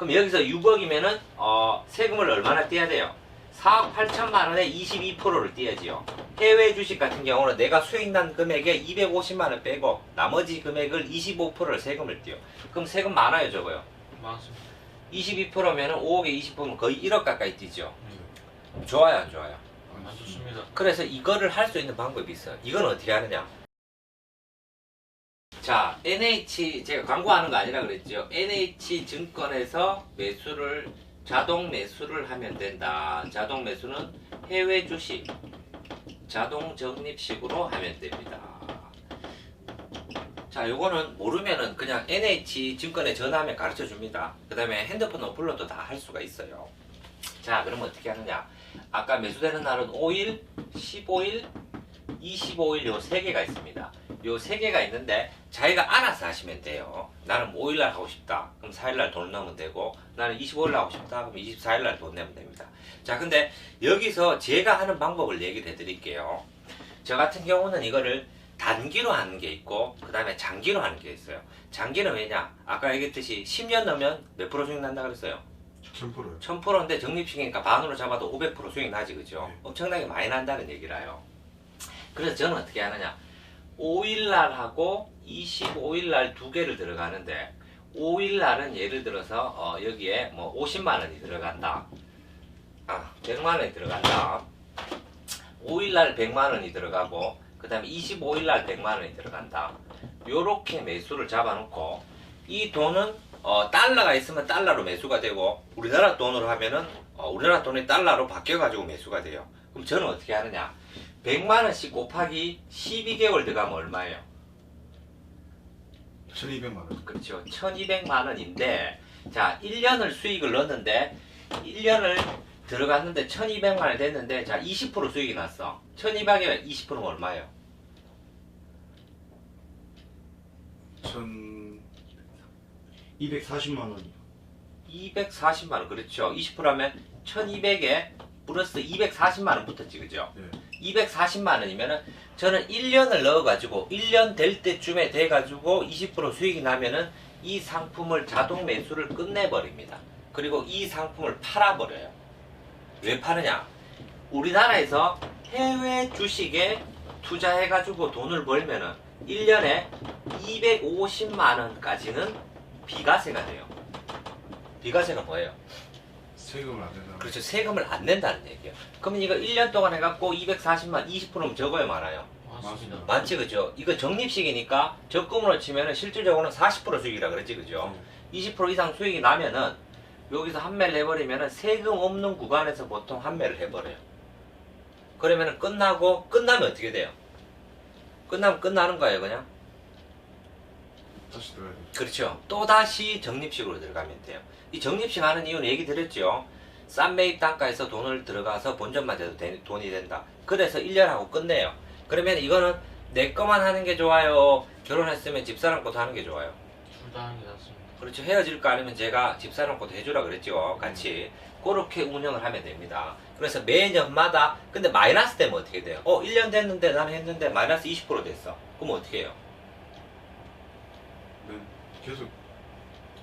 그럼 여기서 6억이면은 세금을 얼마나 떼야 돼요? 4억 8천만 원에 22%를 떼야지요. 해외 주식 같은 경우는 내가 수익 난 금액에 250만 원 빼고 나머지 금액을 25%를 세금을 떼요. 그럼 세금 많아요, 적어요? 많습니다. 22%면은 5억에 20%면 거의 1억 가까이 뛰죠. 좋아요, 안 좋아요? 안 좋습니다. 그래서 이거를 할 수 있는 방법이 있어요. 이건 어떻게 하느냐? 자, NH 제가 광고하는 거 아니라 그랬죠. NH 증권에서 매수를 자동 매수를 하면 된다. 자동 매수는 해외 주식 자동 적립식으로 하면 됩니다. 자, 요거는 모르면은 그냥 NH 증권에 전화하면 가르쳐 줍니다. 그 다음에 핸드폰 어플로도 다 할 수가 있어요. 자, 그러면 어떻게 하느냐? 아까 매수되는 날은 5일, 15일, 25일 요 3개가 있습니다. 요 3개가 있는데 자기가 알아서 하시면 돼요. 나는 5일날 하고 싶다. 그럼 4일날 돈 넣으면 되고, 나는 25일날 하고 싶다. 그럼 24일날 돈 내면 됩니다. 자, 근데 여기서 제가 하는 방법을 얘기를 해드릴게요. 저 같은 경우는 이거를 단기로 하는 게 있고, 그 다음에 장기로 하는 게 있어요. 장기는 왜냐? 아까 얘기했듯이 10년 넣으면 몇 프로 수익 난다 그랬어요? 1000%요. 1000%인데 적립식이니까 반으로 잡아도 500% 수익 나지, 그죠? 네. 엄청나게 많이 난다는 얘기라요. 그래서 저는 어떻게 하느냐? 5일날 하고 25일날 2개를 들어가는데, 5일날은 예를 들어서 여기에 뭐 50만원이 들어간다. 100만원이 들어간다. 5일날 100만원이 들어가고, 그 다음에 25일날 100만원이 들어간다. 요렇게 매수를 잡아놓고, 이 돈은 달러가 있으면 달러로 매수가 되고, 우리나라 돈으로 하면은 우리나라 돈이 달러로 바뀌어가지고 매수가 돼요. 그럼 저는 어떻게 하느냐? 100만원씩 곱하기 12개월 들어가면 얼마예요? 1200만원. 그렇죠. 1200만원인데, 자, 1년을 수익을 넣었는데, 1년을 들어갔는데 1200만원 됐는데, 자, 20% 수익이 났어. 1200에 20%면 얼마예요? 1240만원이요. 240만원, 그렇죠. 20%하면 1200에 플러스 240만원 붙었지, 그죠? 네. 240만원이면은 저는 1년을 넣어가지고 1년 될 때쯤에 돼가지고 20% 수익이 나면은 이 상품을 자동 매수를 끝내버립니다. 그리고 이 상품을 팔아버려요. 왜 파느냐? 우리나라에서 해외 주식에 투자해가지고 돈을 벌면은 1년에 250만원까지는 비과세가 돼요. 비과세가 뭐예요? 세금을 안 낸다. 그렇죠. 세금을 안 낸다는 얘기예요. 그러면 이거 1년 동안 해갖고 240만 20%면 적어요, 많아요? 많습니다. 많지, 그죠? 이거 적립식이니까 적금으로 치면은 실질적으로는 40% 수익이라 그랬지, 그죠? 20% 이상 수익이 나면은 여기서 환매를 해버리면은 세금 없는 구간에서 보통 환매를 해버려요. 그러면은 끝나면 어떻게 돼요? 끝나면 끝나는 거예요, 그냥? 다시 들어야 돼. 그렇죠. 또다시 적립식으로 들어가면 돼요. 이 적립식 하는 이유는 얘기 드렸죠. 싼 매입 단가에서 돈을 들어가서 본전만 돼도 돈이 된다. 그래서 1년 하고 끝내요. 그러면 이거는 내 거만 하는 게 좋아요? 결혼했으면 집사람 것도 하는 게 좋아요? 둘 다 하는 게 낫습니다. 그렇죠. 헤어질 거 아니면 제가 집사람 것도 해주라 그랬죠. 같이. 그렇게 운영을 하면 됩니다. 그래서 매년마다, 근데 마이너스 되면 어떻게 돼요? 1년 됐는데 난 했는데 마이너스 20% 됐어. 그럼 어떻게 해요? 네. 계속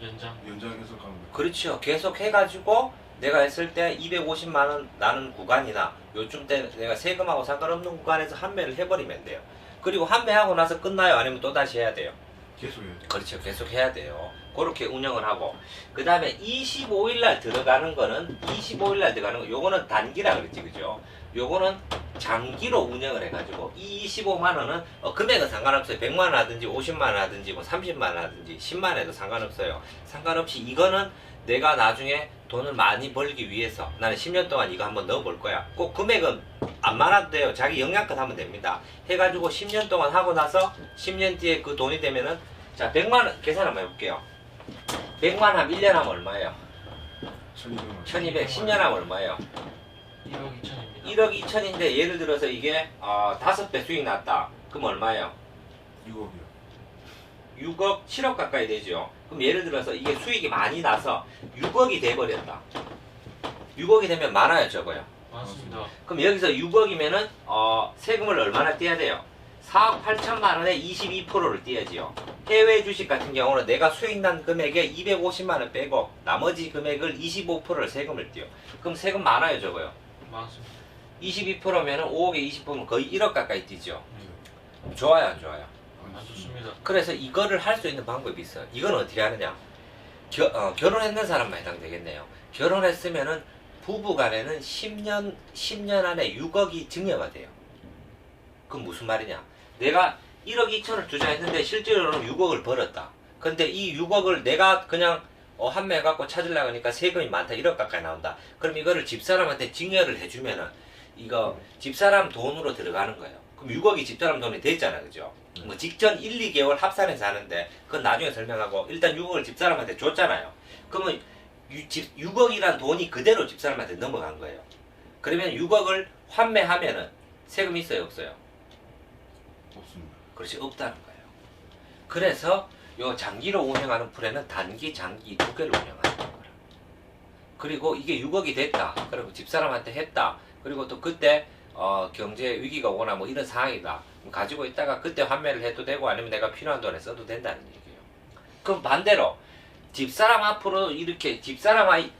연장해서 가는 거예요. 그렇죠. 계속 해가지고 내가 했을 때 250만원 나는 구간이나 요즘 때 내가 세금하고 상관없는 구간에서 환매를 해버리면 돼요. 그리고 환매하고 나서 끝나요? 아니면 또다시 해야 돼요? 계속 해야 돼. 그렇죠. 계속 해야 돼요. 그렇게 운영을 하고, 그 다음에 25일날 들어가는 거는 요거는 단기라 그랬지, 그죠? 요거는 장기로 운영을 해가지고 이 25만원은 금액은 상관없어요. 100만원 하든지 50만원 하든지 뭐 30만원 하든지 10만원 해도 상관없어요. 상관없이 이거는 내가 나중에 돈을 많이 벌기 위해서 나는 10년 동안 이거 한번 넣어볼 거야. 꼭 금액은 안 많아도 돼요. 자기 역량껏 하면 됩니다. 해가지고 10년 동안 하고 나서 10년 뒤에 그 돈이 되면은, 자, 100만원 계산 한번 해볼게요. 100만원 하면 1년 하면 얼마예요? 1200만원. 1200, 10년 하면 얼마예요? 1억 2천입니다. 1억 2천인데 예를 들어서 이게 5배 수익 났다. 그럼 얼마예요? 6억이요. 6억, 7억 가까이 되죠. 그럼 예를 들어서 이게 수익이 많이 나서 6억이 돼버렸다. 6억이 되면 많아요, 적어요? 많습니다. 그럼 여기서 6억이면은 세금을 얼마나 떼야 돼요? 4억 8천만 원에 22%를 띄어지요. 해외 주식 같은 경우는 내가 수익 난 금액에 250만 원 빼고 나머지 금액을 25%를 세금을 띄요. 그럼 세금 많아요, 적어요? 많습니다. 22%면은 5억에 20%면 거의 1억 가까이 뛰죠. 네. 좋아요, 안 좋아요? 안 좋습니다. 그래서 이거를 할 수 있는 방법이 있어요. 이건 어떻게 하느냐? 결혼했는 사람만 해당되겠네요. 결혼했으면은 부부 간에는 10년 안에 6억이 증여가 돼요. 그건 무슨 말이냐? 내가 1억 2천을 투자했는데 실제로는 6억을 벌었다. 근데 이 6억을 내가 그냥 판매해갖고 찾으려고 하니까 세금이 많다. 1억 가까이 나온다. 그럼 이거를 집사람한테 증여를 해주면은 이거 집사람 돈으로 들어가는 거예요. 그럼 6억이 집사람 돈이 됐잖아. 그죠? 뭐 직전 1, 2개월 합산해서 하는데 그건 나중에 설명하고 일단 6억을 집사람한테 줬잖아요. 그러면 6억이란 돈이 그대로 집사람한테 넘어간 거예요. 그러면 6억을 환매하면은 세금 있어요, 없어요? 없습니다. 그렇지, 없다는 거예요. 그래서 요 장기로 운영하는 풀에는 단기, 장기 두 개를 운영하는 거라. 그리고 이게 6억이 됐다. 그리고 집사람한테 했다. 그리고 또 그때 경제 위기가 오거나 뭐 이런 상황이다. 가지고 있다가 그때 환매를 해도 되고 아니면 내가 필요한 돈에 써도 된다는 얘기예요. 그럼 반대로 집사람 앞으로 이렇게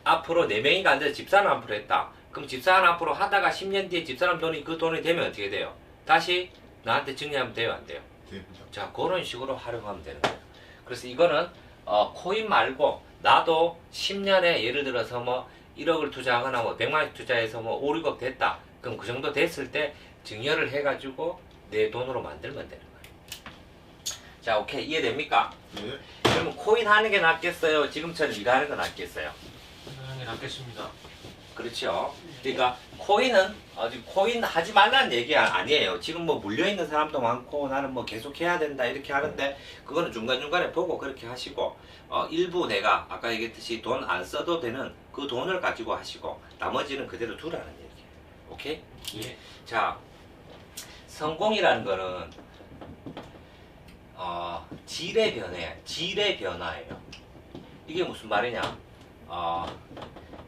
앞으로 4명이가 안 돼서 집사람 앞으로 했다. 그럼 집사람 앞으로 하다가 10년 뒤에 집사람 돈이 그 돈이 되면 어떻게 돼요? 다시 나한테 증여하면 돼요, 안 돼요? 됩니다. 자, 그런 식으로 활용하면 되는 거예요. 그래서 이거는 코인 말고 나도 10년에 예를 들어서 뭐 1억을 투자하거나 뭐 100만 원 투자해서 뭐 5, 6억 됐다. 그럼 그 정도 됐을 때 증여를 해가지고 내 돈으로 만들면 되는 거예요. 자, 오케이. 이해됩니까? 네. 그러면 코인 하는 게 낫겠어요? 지금처럼 이거 하는 게 낫겠어요? 하는 낫겠습니다. 그렇죠. 그러니까 코인은 아직 코인 하지 말라는 얘기 아니에요. 지금 뭐 물려있는 사람도 많고 나는 뭐 계속 해야 된다 이렇게 하는데 그거는 중간중간에 보고 그렇게 하시고 일부 내가 아까 얘기했듯이 돈 안 써도 되는 그 돈을 가지고 하시고 나머지는 그대로 두라는 얘기예요. 오케이? 예. 자, 성공이라는 거는 질의 변화예요. 이게 무슨 말이냐?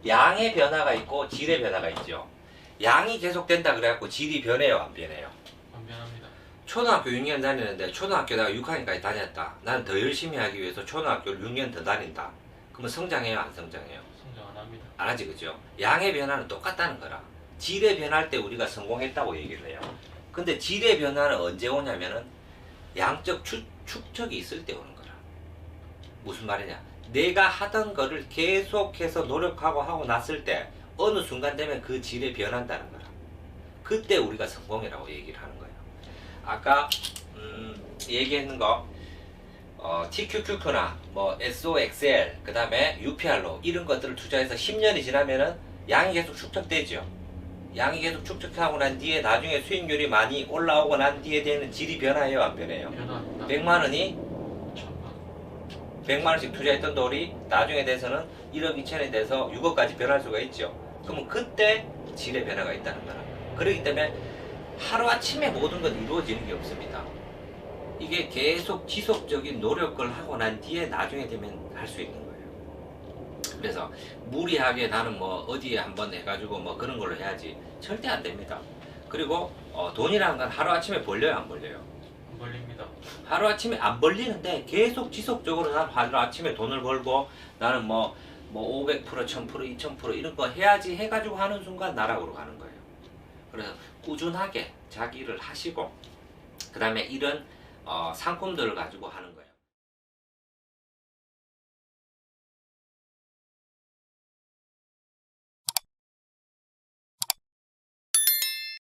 양의 변화가 있고 질의 변화가 있죠. 양이 계속 된다 그래갖고 질이 변해요, 안 변해요? 안 변합니다. 초등학교 6년 다니는데 초등학교다가 6학년까지 다녔다. 나는 더 열심히 하기 위해서 초등학교를 6년 더 다닌다. 그러면 성장해요, 안 성장해요? 성장 안 합니다. 안 하지, 그죠? 양의 변화는 똑같다는 거라. 질의 변화할 때 우리가 성공했다고 얘기를 해요. 근데 질의 변화는 언제 오냐면은 양적 축적이 있을 때 오는 거라. 무슨 말이냐? 내가 하던 거를 계속해서 노력하고 하고 났을 때 어느 순간 되면 그 질이 변한다는 거라. 그때 우리가 성공이라고 얘기를 하는 거예요. 아까 얘기했는 거 TQQQ나 뭐 SOXL 그 다음에 UPR로 이런 것들을 투자해서 10년이 지나면은 양이 계속 축적되죠. 양이 계속 축적하고 난 뒤에 나중에 수익률이 많이 올라오고 난 뒤에 되는 질이 변화해요, 안 변해요? 변합니다. 100만 원이 1000만. 100만 원씩 투자했던 돈이 나중에 돼서는 1억 2천이 돼서 6억까지 변할 수가 있죠. 그러면 그때 질의 변화가 있다는 거라. 그렇기 때문에 하루아침에 모든 건 이루어지는 게 없습니다. 이게 계속 지속적인 노력을 하고 난 뒤에 나중에 되면 할 수 있는 거예요. 그래서 무리하게 나는 뭐 어디에 한번 해가지고 뭐 그런 걸로 해야지 절대 안 됩니다. 그리고 돈이라는 건 하루아침에 벌려요, 안 벌려요? 안 벌립니다. 하루아침에 안 벌리는데 계속 지속적으로 난 하루아침에 돈을 벌고 나는 뭐 500%, 1000%, 2000% 이런 거 해야지 해가지고 하는 순간 나락으로 가는 거예요. 그래서 꾸준하게 자기 일을 하시고 그 다음에 이런 상품들을 가지고 하는 거예요.